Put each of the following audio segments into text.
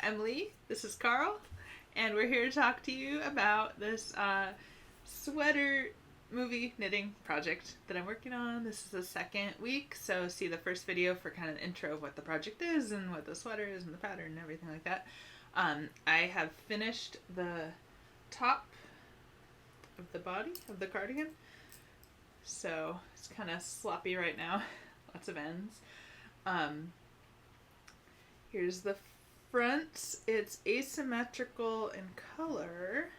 Emily. This is Carl. And we're here to talk to you about this sweater movie knitting project that I'm working on. This is the second week, so see the first video for kind of the intro of what the project is and what the sweater is and the pattern and everything like that. I have finished the top of the body of the cardigan, so it's kind of sloppy right now. Lots of ends. Here's the front. It's asymmetrical in color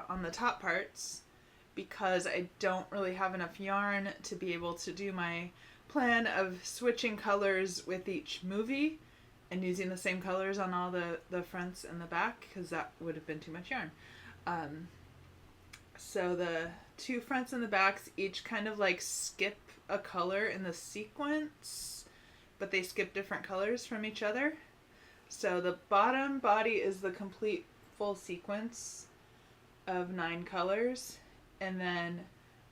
on the top parts because I don't really have enough yarn to be able to do my plan of switching colors with each movie and using the same colors on all the fronts and the back, because that would have been too much yarn. So the two fronts and the backs each kind of like skip a color in the sequence, but they skip different colors from each other. So the bottom body is the complete full sequence of 9 colors, and then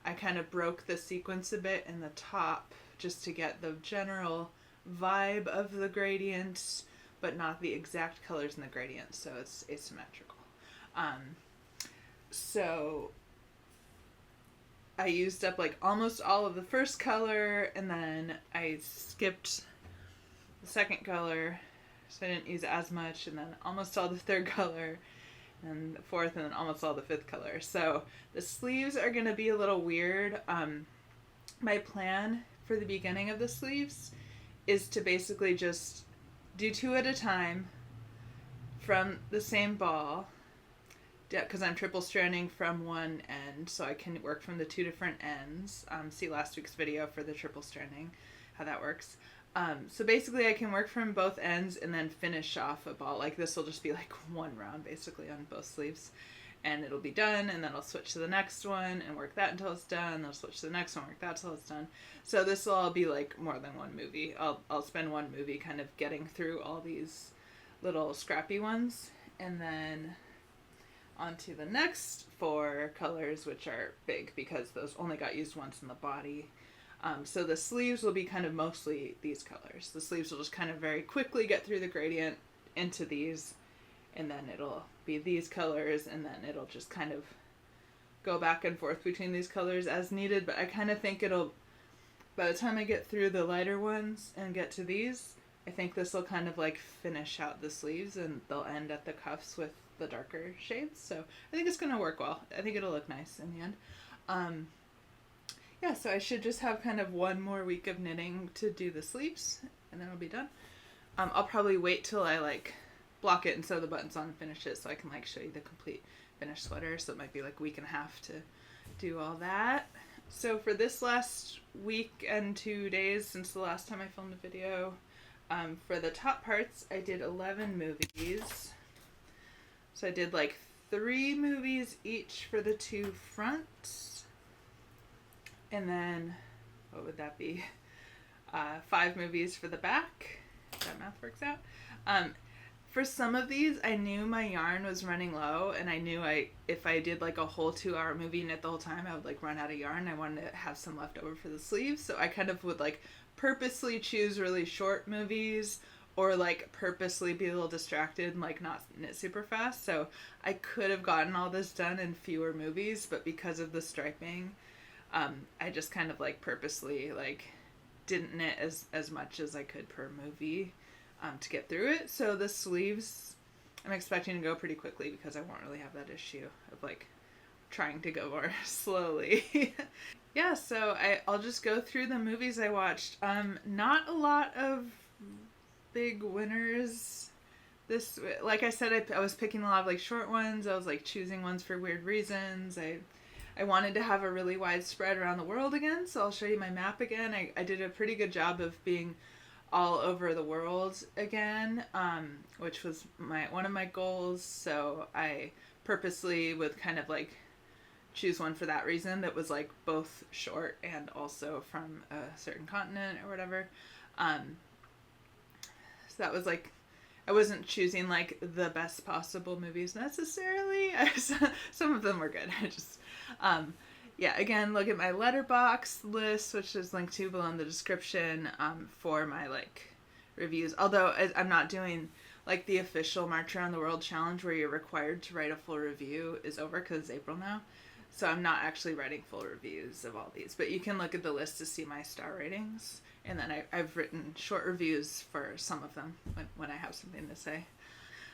I kind of broke the sequence a bit in the top just to get the general vibe of the gradients, but not the exact colors in the gradient, so it's asymmetrical. So I used up like almost all of the first color, and then I skipped the second color, so I didn't use as much, and then almost all the third color, and the fourth, and then almost all the fifth color. So the sleeves are going to be a little weird. My plan for the beginning of the sleeves is to basically just do 2 at a time from the same ball, because I'm triple stranding from one end, so I can work from the 2 different ends. See last week's video for the triple stranding, how that works. So basically I can work from both ends and then finish off a ball. Like this will just be like one round basically on both sleeves, and it'll be done, and then I'll switch to the next one and work that until it's done, and I'll switch to the next one, work that until it's done. So this will all be like more than one movie. I'll spend one movie kind of getting through all these little scrappy ones, and then onto the next 4 colors, which are big because those only got used once in the body. So the sleeves will be kind of mostly these colors. The sleeves will just kind of very quickly get through the gradient into these, and then it'll be these colors, and then it'll just kind of go back and forth between these colors as needed. But I kind of think it'll, by the time I get through the lighter ones and get to these, I think this will kind of like finish out the sleeves, and they'll end at the cuffs with the darker shades. So I think it's going to work well. I think it'll look nice in the end. Yeah, so I should just have kind of one more week of knitting to do the sleeves, and then it'll be done. I'll probably wait till I like block it and sew the buttons on and finish it, so I can like show you the complete finished sweater. So it might be like a week and a half to do all that. So for this last week and 2 days since the last time I filmed a video, for the top parts I did 11 movies. So I did like 3 movies each for the 2 fronts. And then, what would that be? 5 movies for the back. If that math works out. For some of these, I knew my yarn was running low, and I knew if I did like a whole 2-hour movie knit the whole time, I would like run out of yarn. I wanted to have some left over for the sleeves, so I kind of would like purposely choose really short movies, or like purposely be a little distracted and like not knit super fast. So I could have gotten all this done in fewer movies, but because of the striping, I just kind of like purposely like didn't knit as much as I could per movie to get through it. So the sleeves I'm expecting to go pretty quickly because I won't really have that issue of like trying to go more slowly. Yeah, so I'll just go through the movies I watched. Not a lot of big winners. This, like I said, I was picking a lot of like short ones. I was like choosing ones for weird reasons. I wanted to have a really wide spread around the world again, so I'll show you my map again. I did a pretty good job of being all over the world again, which was one of my goals, so I purposely would kind of like choose one for that reason that was like both short and also from a certain continent or whatever. So that was like, I wasn't choosing like the best possible movies necessarily. Some of them were good. I just, yeah, again, look at my letterbox list, which is linked to below in the description, for my like reviews. Although I'm not doing like the official March Around the World challenge where you're required to write a full review is over because it's April now. So I'm not actually writing full reviews of all these. But you can look at the list to see my star ratings. And then I've written short reviews for some of them when I have something to say.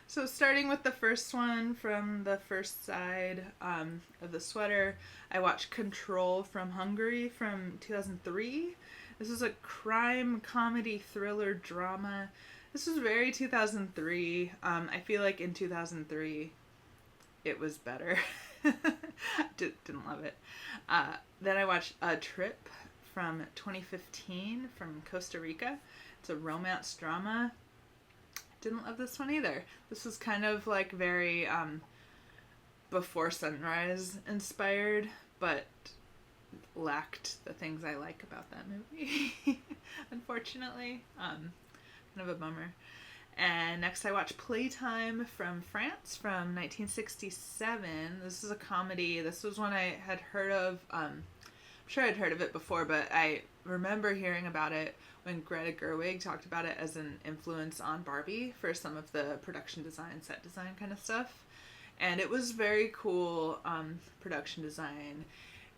So starting with the first one from the first side of the sweater, I watched Kontroll from Hungary from 2003. This is a crime, comedy, thriller, drama. This was very 2003. I feel like in 2003 it was better. Didn't love it. Then I watched A Trip from 2015 from Costa Rica. It's a romance drama. Didn't love this one either. This was kind of like very Before Sunrise inspired, but lacked the things I like about that movie, unfortunately. Kind of a bummer. And next I watched Playtime from France from 1967. This is a comedy. This was one I had heard of. I'm sure I'd heard of it before, but I remember hearing about it when Greta Gerwig talked about it as an influence on Barbie for some of the production design, set design kind of stuff. And it was very cool production design.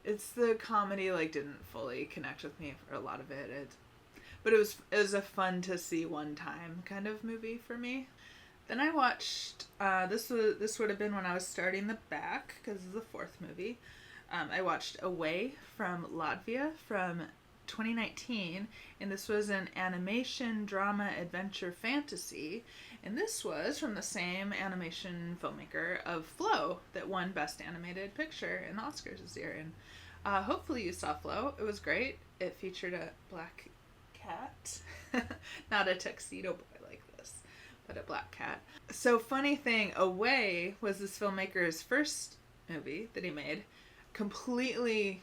It's the comedy didn't fully connect with me for a lot of it. But it was a fun to see one time kind of movie for me. Then I watched this would have been when I was starting the back because it's the fourth movie. I watched Away from Latvia from 2019, and this was an animation, drama, adventure, fantasy, and this was from the same animation filmmaker of Flow that won Best Animated Picture in the Oscars this year. And hopefully you saw Flow. It was great. It featured a black cat, not a tuxedo boy like this, but a black cat. So funny thing, Away was this filmmaker's first movie that he made completely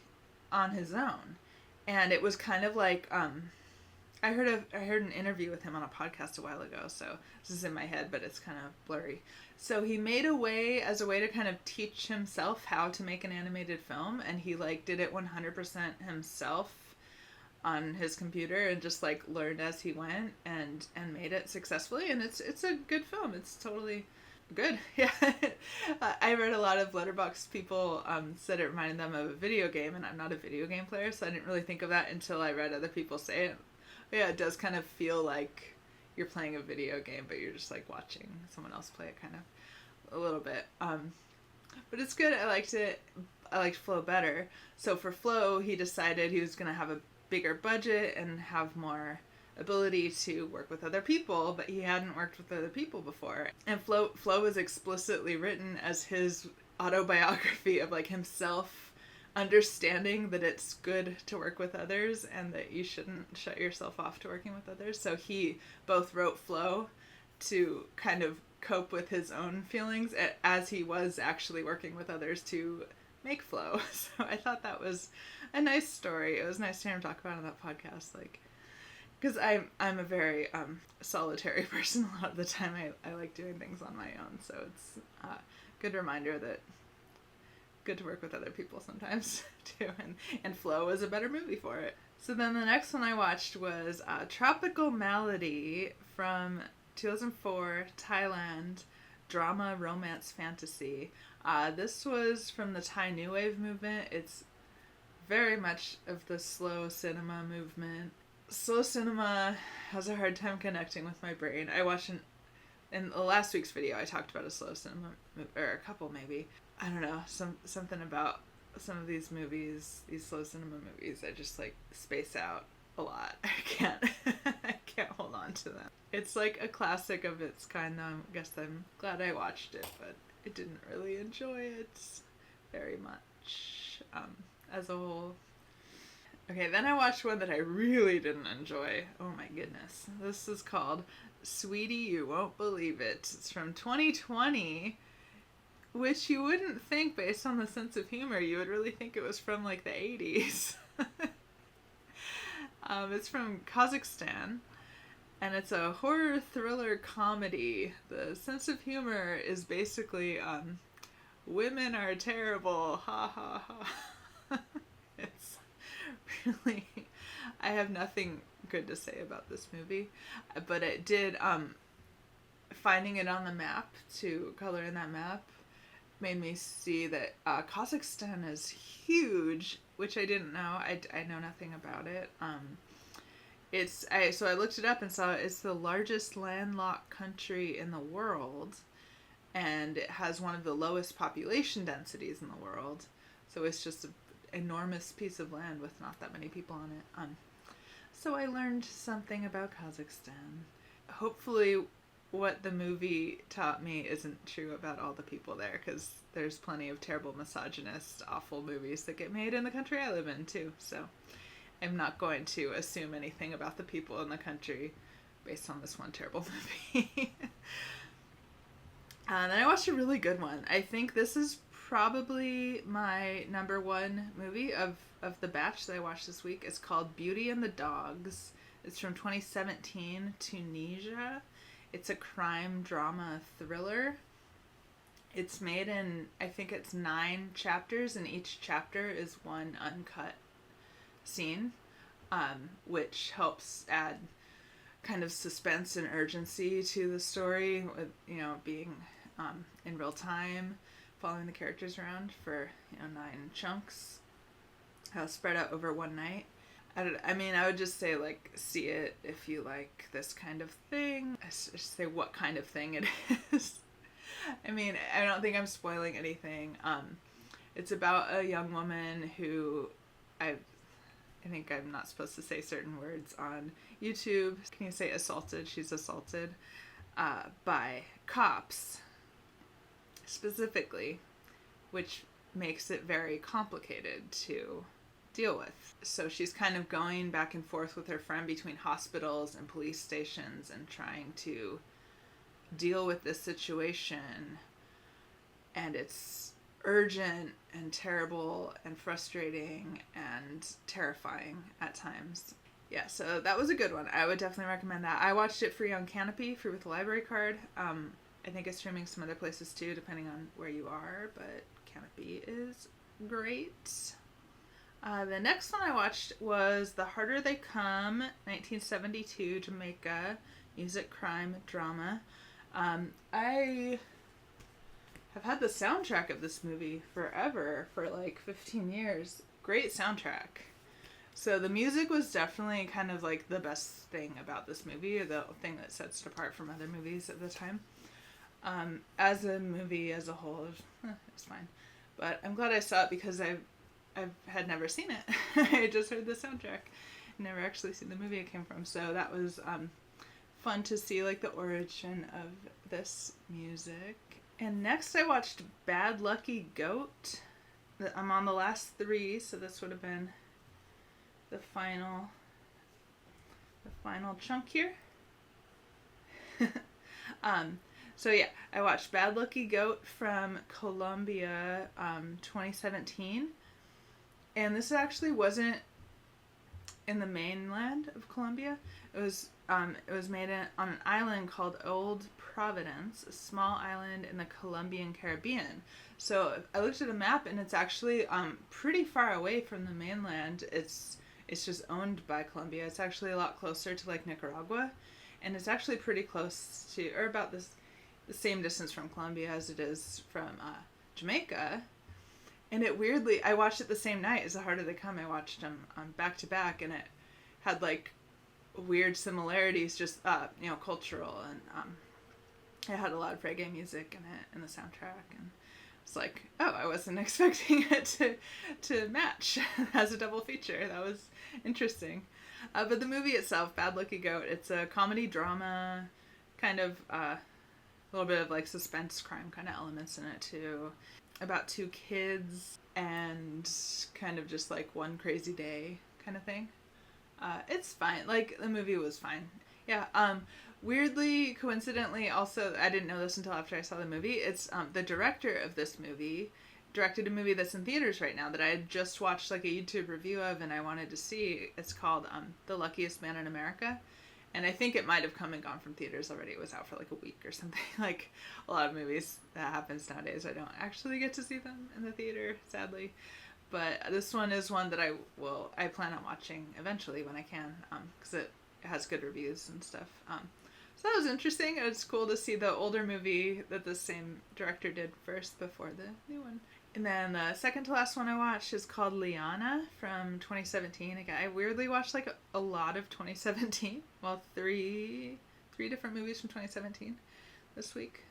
on his own. And it was kind of like, I heard an interview with him on a podcast a while ago, so this is in my head, but it's kind of blurry. So he made Away as a way to kind of teach himself how to make an animated film, and he did it 100% himself on his computer and just learned as he went and made it successfully, and it's a good film. It's totally good. Yeah. I read a lot of Letterboxd people said it reminded them of a video game, and I'm not a video game player, so I didn't really think of that until I read other people say it. But yeah, it does kind of feel like you're playing a video game, but you're just watching someone else play it kind of a little bit. But it's good. I liked it. I liked Flow better. So for Flow, he decided he was going to have a bigger budget and have more ability to work with other people, but he hadn't worked with other people before. And Flow was explicitly written as his autobiography of himself understanding that it's good to work with others and that you shouldn't shut yourself off to working with others. So he both wrote Flow to kind of cope with his own feelings as he was actually working with others to make Flow. So I thought that was a nice story. It was nice to hear him talk about it on that podcast, because I'm a very solitary person a lot of the time. I like doing things on my own, so it's a good reminder that good to work with other people sometimes too, and Flow was a better movie for it. So then the next one I watched was Tropical Malady from 2004, Thailand, drama, romance, fantasy. This was from the Thai New Wave movement. It's very much of the slow cinema movement. Slow cinema has a hard time connecting with my brain. I watched in the last week's video, I talked about a slow cinema, or a couple maybe. I don't know, something about some of these movies, these slow cinema movies, I just space out a lot. I can't hold on to them. It's a classic of its kind, though. I guess I'm glad I watched it, but I didn't really enjoy it very much as a whole. Okay, then I watched one that I really didn't enjoy. Oh my goodness. This is called Sweetie, You Won't Believe It. It's from 2020, which you wouldn't think, based on the sense of humor, you would really think it was from the 80s. It's from Kazakhstan, and it's a horror thriller comedy. The sense of humor is basically, women are terrible, ha ha ha. It's really, I have nothing good to say about this movie. But it did, finding it on the map, to color in that map, made me see that Kazakhstan is huge, which I didn't know. I know nothing about it. So I looked it up and saw it's the largest landlocked country in the world, and it has one of the lowest population densities in the world. So it's just an enormous piece of land with not that many people on it. So I learned something about Kazakhstan. Hopefully what the movie taught me isn't true about all the people there, because there's plenty of terrible misogynist, awful movies that get made in the country I live in too. So I'm not going to assume anything about the people in the country based on this one terrible movie. And then I watched a really good one. I think this is probably my number one movie of the batch that I watched this week. It's called Beauty and the Dogs. It's from 2017, Tunisia. It's a crime drama thriller. It's made in, I think it's 9 chapters, and each chapter is one uncut scene, which helps add kind of suspense and urgency to the story, with, being in real time, following the characters around for 9 chunks, spread out over one night. I would just say, see it if you like this kind of thing. I just say what kind of thing it is. I don't think I'm spoiling anything. It's about a young woman who, I think I'm not supposed to say certain words on YouTube. Can you say assaulted? She's assaulted by cops, specifically, which makes it very complicated to deal with. So she's kind of going back and forth with her friend between hospitals and police stations and trying to deal with this situation. And it's urgent and terrible and frustrating and terrifying at times. Yeah, so that was a good one. I would definitely recommend that. I watched it free on Canopy, free with a library card. I think it's streaming some other places too, depending on where you are, but Canopy is great. The next one I watched was The Harder They Come, 1972, Jamaica, music, crime, drama. I have had the soundtrack of this movie forever, for 15 years. Great soundtrack. So the music was definitely kind of the best thing about this movie, or the thing that sets it apart from other movies at the time. As a movie as a whole, it's fine. But I'm glad I saw it because I had never seen it. I just heard the soundtrack. Never actually seen the movie it came from. So that was fun to see the origin of this music. And next I watched Bad Lucky Goat. I'm on the last 3, so this would have been the final chunk here. So yeah, I watched Bad Lucky Goat from Colombia, 2017. And this actually wasn't in the mainland of Colombia. It was made on an island called Old Providence, a small island in the Colombian Caribbean. So I looked at a map, and it's actually pretty far away from the mainland. It's just owned by Colombia. It's actually a lot closer to Nicaragua, and it's actually pretty close to, or about the same distance from Colombia as it is from Jamaica. And it weirdly, I watched it the same night as The Harder They Come. I watched them back to back, and it had weird similarities, just cultural, and it had a lot of reggae music in it in the soundtrack, and it's I wasn't expecting it to match as a double feature. That was interesting. But the movie itself, Bad Lucky Goat, it's a comedy drama, kind of a little bit of suspense crime kind of elements in it too. About 2 kids and kind of just one crazy day kind of thing. It's fine. The movie was fine. Yeah. Weirdly, coincidentally, also, I didn't know this until after I saw the movie. It's the director of this movie directed a movie that's in theaters right now that I had just watched a YouTube review of, and I wanted to see. It's called The Luckiest Man in America. And I think it might have come and gone from theaters already. It was out for a week or something. A lot of movies that happens nowadays, I don't actually get to see them in the theater, sadly. But this one is one that I plan on watching eventually when I can, because it has good reviews and stuff. So that was interesting. It was cool to see the older movie that the same director did first before the new one. And then the second to last one I watched is called Liyana from 2017. Again, I weirdly watched like a lot of 2017. Well, three different movies from 2017 this week.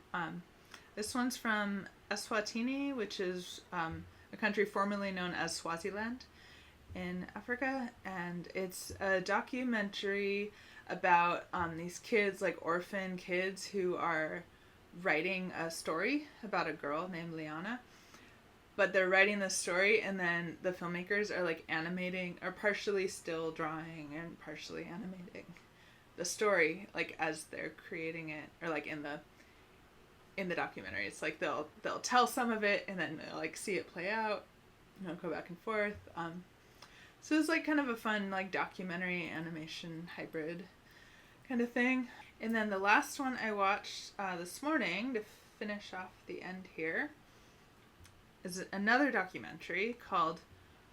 This one's from Eswatini, which is a country formerly known as Swaziland in Africa, and it's a documentary about these kids, like orphan kids, who are writing a story about a girl named Liyana. But they're writing the story, and then the filmmakers are like animating, or partially still drawing and partially animating the story, like as they're creating it, or like in the documentary. It's like they'll tell some of it, and then they'll like see it play out, go back and forth. So it's like kind of a fun like documentary animation hybrid kind of thing. And then the last one I watched this morning to finish off the end here is another documentary called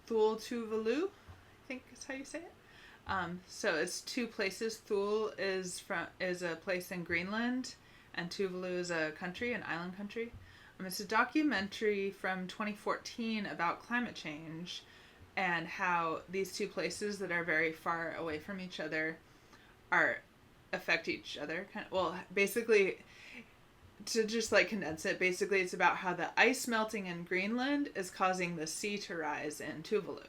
ThuleTuvalu, I think is how you say it. So it's two places. Thule is a place in Greenland, and Tuvalu is a country, an island country. It's a documentary from 2014 about climate change and how these two places that are very far away from each other affect each other. Basically, to just like condense it, basically it's about how the ice melting in Greenland is causing the sea to rise in Tuvalu.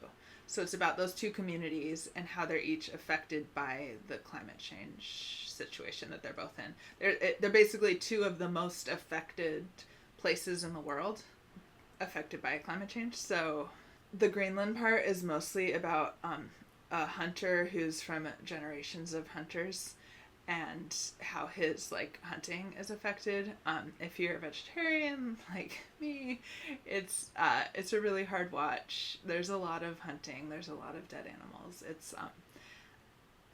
So it's about those two communities and how they're each affected by the climate change situation that they're both in. They're basically two of the most affected places in the world affected by climate change. So the Greenland part is mostly about a hunter who's from generations of hunters, and how his like hunting is affected. If you're a vegetarian like me, it's a really hard watch. There's a lot of hunting. There's a lot of dead animals. It's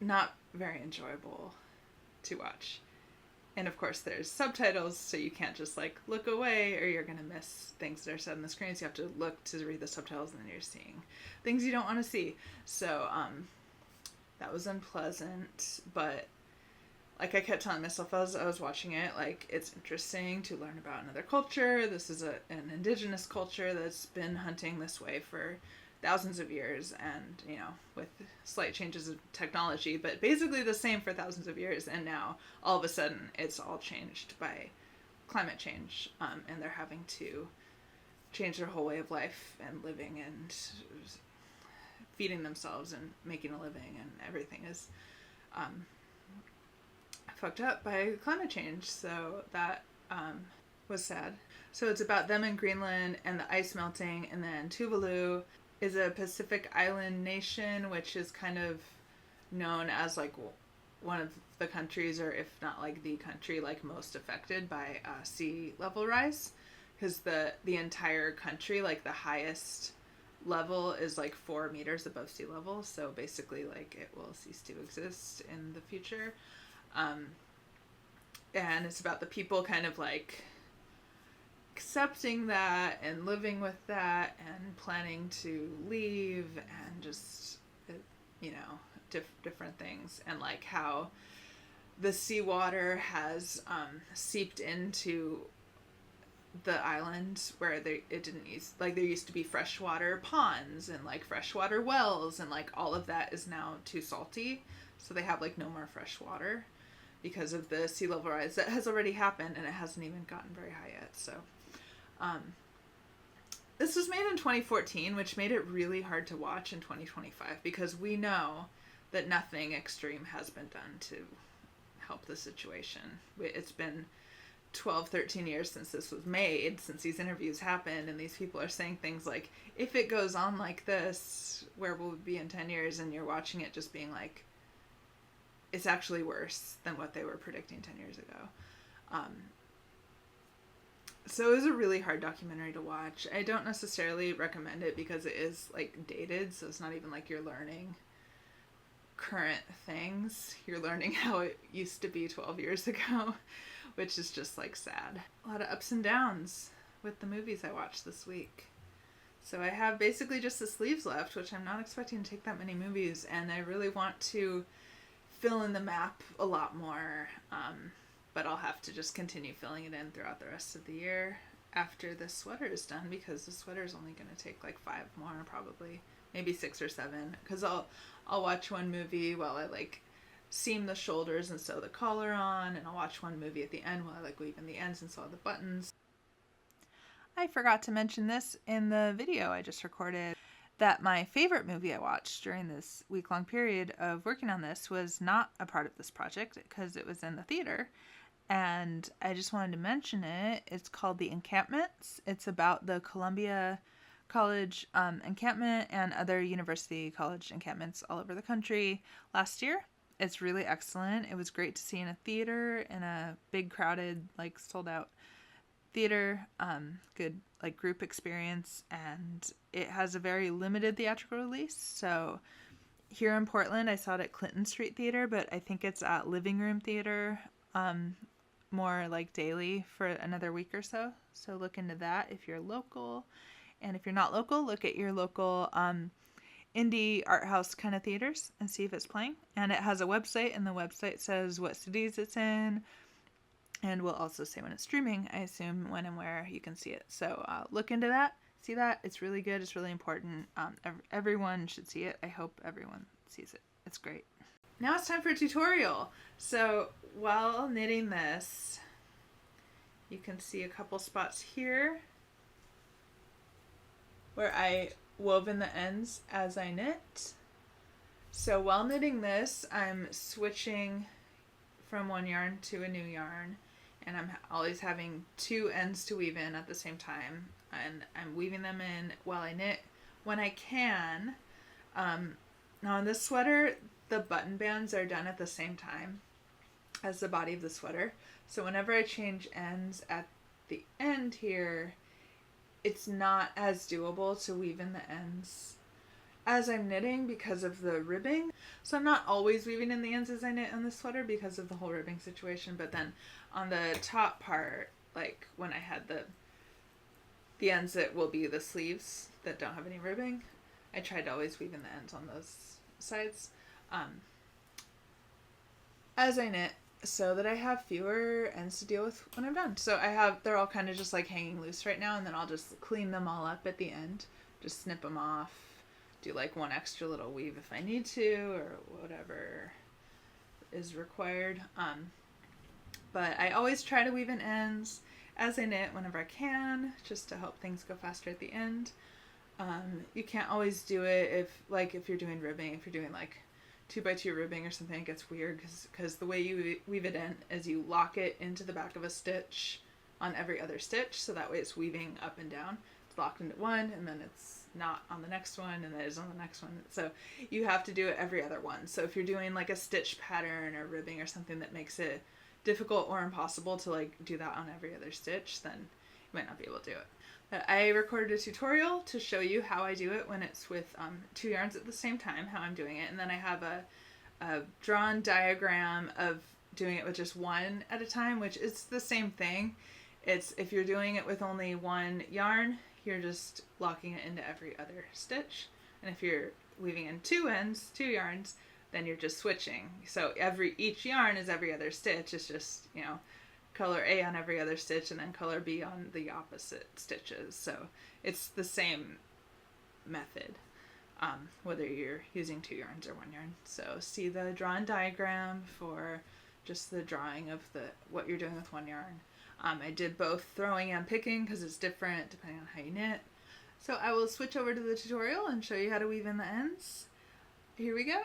not very enjoyable to watch. And of course there's subtitles, so you can't just like look away or you're gonna miss things that are said on the screen. So you have to look to read the subtitles, and then you're seeing things you don't want to see. So that was unpleasant, but like I kept telling myself as I was watching it, like it's interesting to learn about another culture. This is an indigenous culture that's been hunting this way for thousands of years, and with slight changes of technology, but basically the same for thousands of years. And now all of a sudden it's all changed by climate change, and they're having to change their whole way of life and living and feeding themselves and making a living, and everything is fucked up by climate change. So that was sad. So it's about them in Greenland and the ice melting, and then Tuvalu is a Pacific island nation, which is kind of known as like one of the countries, or if not like the country, like most affected by sea level rise, because the entire country, like the highest level is like 4 meters above sea level. So basically like it will cease to exist in the future. And it's about the people kind of like accepting that and living with that and planning to leave, and just different things, and like how the seawater has seeped into the island where it didn't use, like there used to be freshwater ponds and like freshwater wells, and like all of that is now too salty, so they have like no more fresh water because of the sea level rise that has already happened, and it hasn't even gotten very high yet. So this was made in 2014, which made it really hard to watch in 2025, because we know that nothing extreme has been done to help the situation. It's been 12, 13 years since this was made, since these interviews happened, and these people are saying things like, if it goes on like this, where will we be in 10 years? And you're watching it just being like, it's actually worse than what they were predicting 10 years ago. So it was a really hard documentary to watch. I don't necessarily recommend it because it is like dated, so it's not even like you're learning current things. You're learning how it used to be 12 years ago, which is just like sad. A lot of ups and downs with the movies I watched this week. So I have basically just the sleeves left, which I'm not expecting to take that many movies, and I really want to fill in the map a lot more, but I'll have to just continue filling it in throughout the rest of the year after the sweater is done, because the sweater is only going to take like 5 more, probably maybe 6 or 7, because I'll watch one movie while I like seam the shoulders and sew the collar on, and I'll watch one movie at the end while I like weave in the ends and sew the buttons. I forgot to mention this in the video I just recorded, that my favorite movie I watched during this week-long period of working on this was not a part of this project because it was in the theater, and I just wanted to mention it. It's called The Encampments. It's about the Colombia College encampment and other university college encampments all over the country last year. It's really excellent. It was great to see in a theater, in a big crowded, like sold out theater, good like group experience, and it has a very limited theatrical release. So here in Portland, I saw it at Clinton Street Theater, but I think it's at Living Room Theater more like daily for another week or so. So look into that if you're local, and if you're not local, look at your local indie art house kind of theaters and see if it's playing. And it has a website, and the website says what cities it's in, and we'll also say when it's streaming, I assume, when and where you can see it. So look into that. See that. It's really good. It's really important. Everyone should see it. I hope everyone sees it. It's great. Now it's time for a tutorial. So while knitting this, you can see a couple spots here where I wove in the ends as I knit. So while knitting this, I'm switching from one yarn to a new yarn, and I'm always having 2 ends to weave in at the same time, and I'm weaving them in while I knit when I can. Now on this sweater, the button bands are done at the same time as the body of the sweater, so whenever I change ends at the end here, it's not as doable to weave in the ends as I'm knitting because of the ribbing. So I'm not always weaving in the ends as I knit on the sweater because of the whole ribbing situation, but then on the top part, like when I had the ends that will be the sleeves that don't have any ribbing, I tried to always weave in the ends on those sides as I knit, so that I have fewer ends to deal with when I'm done. So they're all kind of just like hanging loose right now, and then I'll just clean them all up at the end, just snip them off, do like one extra little weave if I need to, or whatever is required. But I always try to weave in ends as I knit whenever I can, just to help things go faster at the end. You can't always do it if you're doing ribbing, if you're doing like 2x2 ribbing or something, it gets weird because the way you weave it in is you lock it into the back of a stitch on every other stitch, so that way it's weaving up and down. It's locked into one, and then it's not on the next one, and then it's on the next one. So you have to do it every other one. So if you're doing like a stitch pattern or ribbing or something that makes it difficult or impossible to like do that on every other stitch, then you might not be able to do it. But I recorded a tutorial to show you how I do it when it's with 2 yarns at the same time, how I'm doing it. And then I have a drawn diagram of doing it with just one at a time, which is the same thing. It's if you're doing it with only 1 yarn, you're just locking it into every other stitch. And if you're weaving in 2 yarns, then you're just switching. So each yarn is every other stitch. It's just, color A on every other stitch and then color B on the opposite stitches. So it's the same method, whether you're using 2 yarns or 1 yarn. So see the drawn diagram for just the drawing of what you're doing with 1 yarn. I did both throwing and picking because it's different depending on how you knit. So I will switch over to the tutorial and show you how to weave in the ends. Here we go.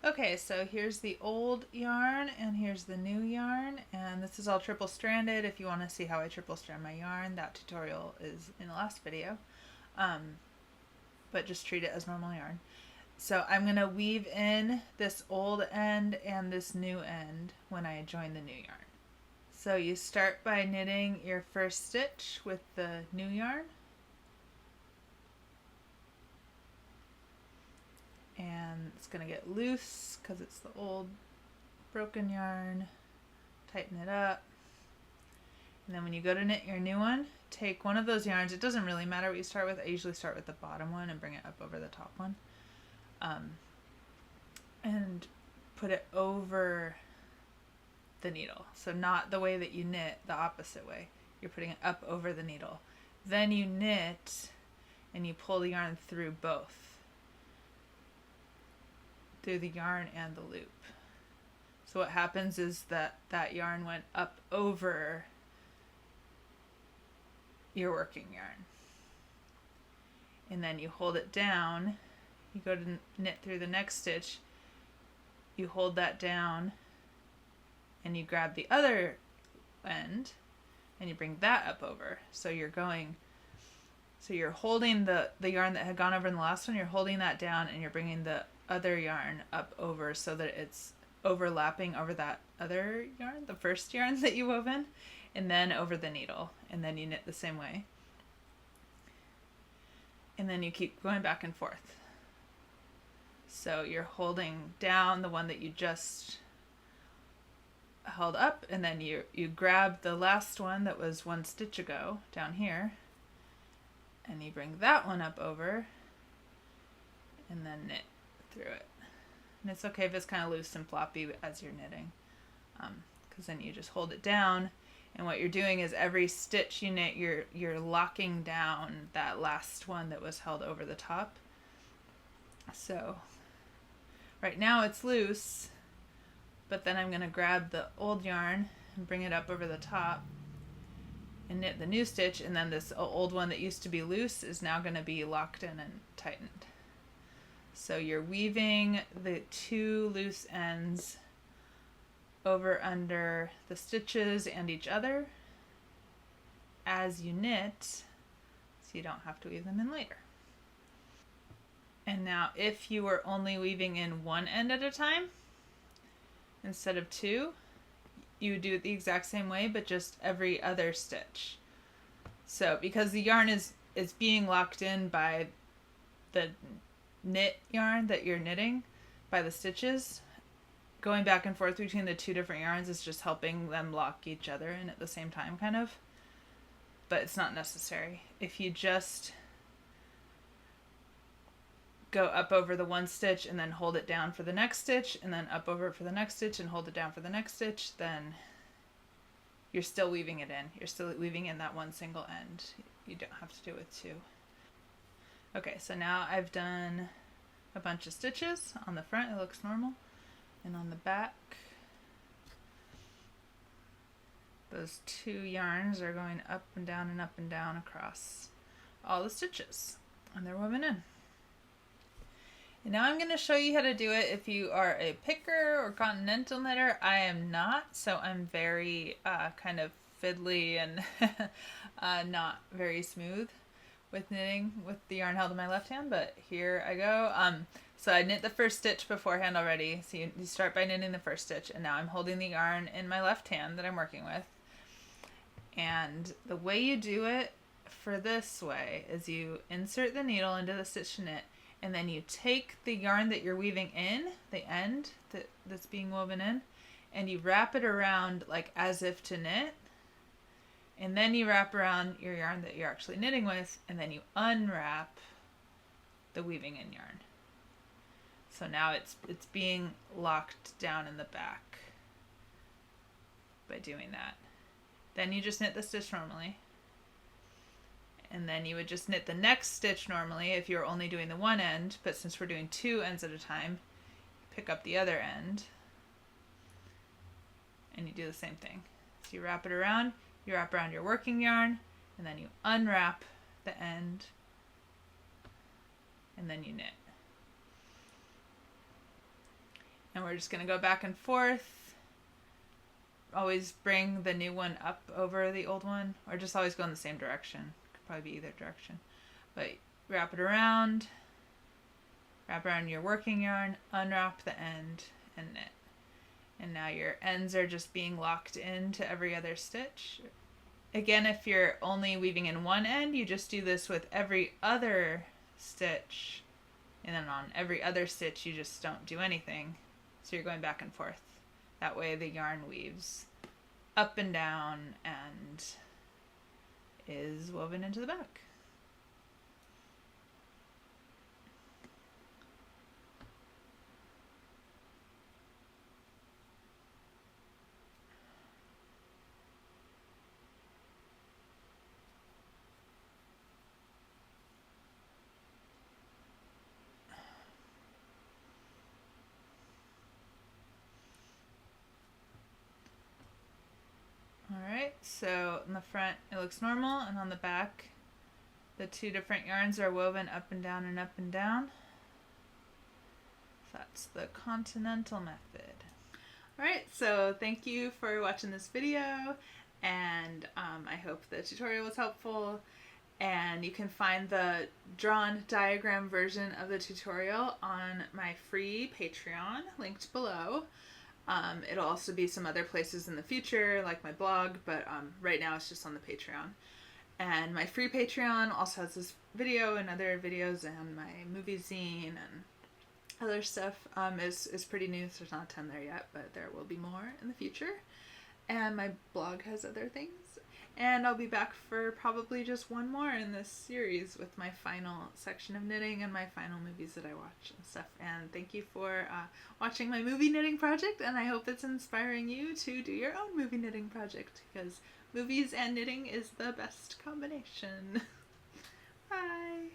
Okay, so here's the old yarn and here's the new yarn, and this is all triple stranded. If you want to see how I triple strand my yarn, that tutorial is in the last video, but just treat it as normal yarn. So I'm going to weave in this old end and this new end when I join the new yarn. So you start by knitting your first stitch with the new yarn, and it's going to get loose because it's the old broken yarn. Tighten it up, And then when you go to knit your new one, take one of those yarns. It doesn't really matter what you start with. I usually start with the bottom one and bring it up over the top one. And put it over the needle. So not the way that you knit, the opposite way. You're putting it up over the needle. Then you knit and you pull the yarn through both. Through the yarn and the loop. So what happens is that that yarn went up over your working yarn. And then you hold it down. You go to knit through the next stitch. You hold that down and you grab the other end and you bring that up over. So you're holding the yarn that had gone over in the last one, you're holding that down and you're bringing the other yarn up over so that it's overlapping over that other yarn, the first yarn that you wove in, and then over the needle. And then you knit the same way. And then you keep going back and forth. So you're holding down the one that you just held up, and then you grab the last one that was one stitch ago down here, and you bring that one up over, and then knit through it. And it's okay if it's kind of loose and floppy as you're knitting, because then you just hold it down, and what you're doing is every stitch you knit, you're locking down that last one that was held over the top. So right now it's loose, but then I'm going to grab the old yarn and bring it up over the top and knit the new stitch, and then this old one that used to be loose is now going to be locked in and tightened. So you're weaving the two loose ends over under the stitches and each other as you knit, so you don't have to weave them in later. And now if you were only weaving in one end at a time instead of two, you would do it the exact same way, but just every other stitch. So because the yarn is being locked in by the knit yarn that you're knitting, by the stitches, going back and forth between the two different yarns is just helping them lock each other in at the same time, kind of. But it's not necessary. If you just go up over the one stitch and then hold it down for the next stitch, and then up over it for the next stitch and hold it down for the next stitch, then you're still weaving it in. You're still weaving in that one single end. You don't have to do it with two. Okay, so now I've done a bunch of stitches. On the front it looks normal, and on the back those two yarns are going up and down across all the stitches, and they're woven in. And now I'm going to show you how to do it if you are a picker or continental knitter. I am not, so I'm very kind of fiddly and not very smooth with knitting with the yarn held in my left hand, but here I go. So I knit the first stitch beforehand already. So you start by knitting the first stitch, and now I'm holding the yarn in my left hand that I'm working with. And the way you do it for this way is you insert the needle into the stitch to knit, and then you take the yarn that you're weaving in, the end that's being woven in, and you wrap it around like as if to knit. And then you wrap around your yarn that you're actually knitting with, and then you unwrap the weaving in yarn. So now it's being locked down in the back by doing that. Then you just knit the stitch normally. And then you would just knit the next stitch normally if you're only doing the one end, but since we're doing two ends at a time, pick up the other end and you do the same thing. So you wrap it around, you wrap around your working yarn, and then you unwrap the end, and then you knit. And we're just going to go back and forth. Always bring the new one up over the old one, or just always go in the same direction. Could probably be either direction. But wrap it around, wrap around your working yarn, unwrap the end, and knit. And now your ends are just being locked into every other stitch. Again, if you're only weaving in one end, you just do this with every other stitch. And then on every other stitch, you just don't do anything. So you're going back and forth. That way the yarn weaves up and down and is woven into the back. Alright, so in the front it looks normal, and on the back the two different yarns are woven up and down and up and down. That's the Continental method. Alright, so thank you for watching this video, and I hope the tutorial was helpful. And you can find the drawn diagram version of the tutorial on my free Patreon, linked below. It'll also be some other places in the future, like my blog, but right now it's just on the Patreon. And my free Patreon also has this video and other videos, and my movie zine and other stuff is pretty new, so there's not a ton there yet, but there will be more in the future. And my blog has other things. And I'll be back for probably just one more in this series with my final section of knitting and my final movies that I watch and stuff. And thank you for watching my movie knitting project, and I hope it's inspiring you to do your own movie knitting project, because movies and knitting is the best combination. Bye!